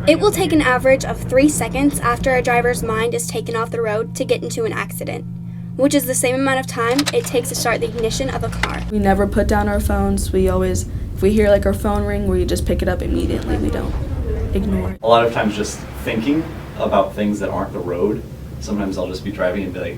It will take an average of 3 seconds after a driver's mind is taken off the road to get into an accident, which is the same amount of time it takes to start the ignition of a car. We never put down our phones. We always, if we hear like our phone ring, we just pick it up immediately. We don't ignore it. A lot of times just thinking about things that aren't the road, sometimes I'll just be driving and be like,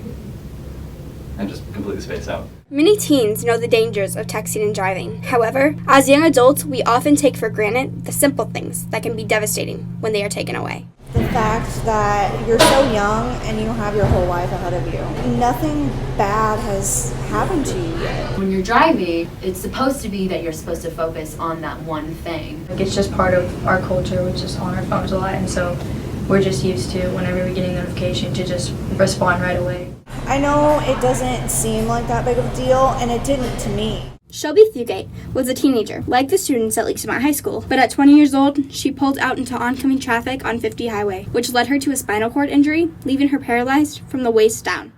and just completely space out. Many teens know the dangers of texting and driving. However, as young adults, we often take for granted the simple things that can be devastating when they are taken away. The fact that you're so young and you have your whole life ahead of you. Nothing bad has happened to you yet. When you're driving, it's supposed to be that you're supposed to focus on that one thing. Like, it's just part of our culture, which is on our phones a lot, and so we're just used to, whenever we get a notification, to just respond right away. I know it doesn't seem like that big of a deal, and it didn't to me. Shelby Fugate was a teenager, like the students at Lake Smart High School, but at 20 years old, she pulled out into oncoming traffic on 50 Highway, which led her to a spinal cord injury, leaving her paralyzed from the waist down.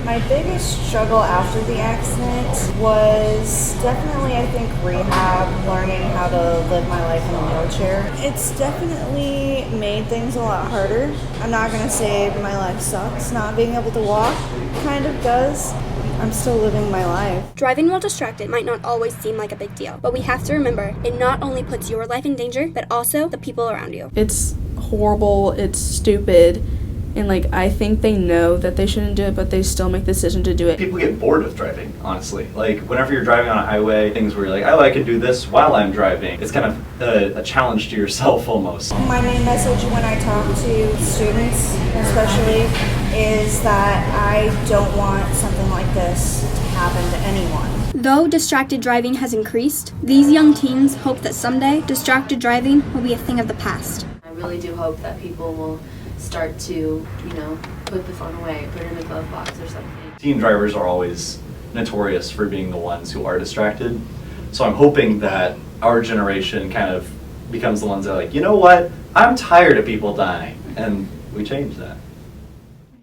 My biggest struggle after the accident was definitely, I think, rehab, learning how to live my life in a wheelchair. It's definitely made things a lot harder. I'm not going to say my life sucks. Not being able to walk kind of does. I'm still living my life. Driving while distracted might not always seem like a big deal, but we have to remember it not only puts your life in danger, but also the people around you. It's horrible. It's stupid. And like, I think they know that they shouldn't do it, but they still make the decision to do it. People get bored of driving, honestly. Like, whenever you're driving on a highway, things where you're like, oh, I can do this while I'm driving. It's kind of a challenge to yourself almost. My main message when I talk to students, especially, is that I don't want something like this to happen to anyone. Though distracted driving has increased, these young teens hope that someday distracted driving will be a thing of the past. I really do hope that people will start to, put the phone away, put it in the glove box or something. Teen drivers are always notorious for being the ones who are distracted. So I'm hoping that our generation kind of becomes the ones that are like, you know what, I'm tired of people dying, and we change that.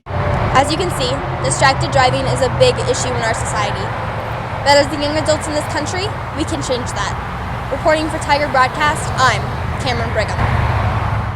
As you can see, distracted driving is a big issue in our society. But as the young adults in this country, we can change that. Reporting for Tiger Broadcast, I'm Cameron Brigham.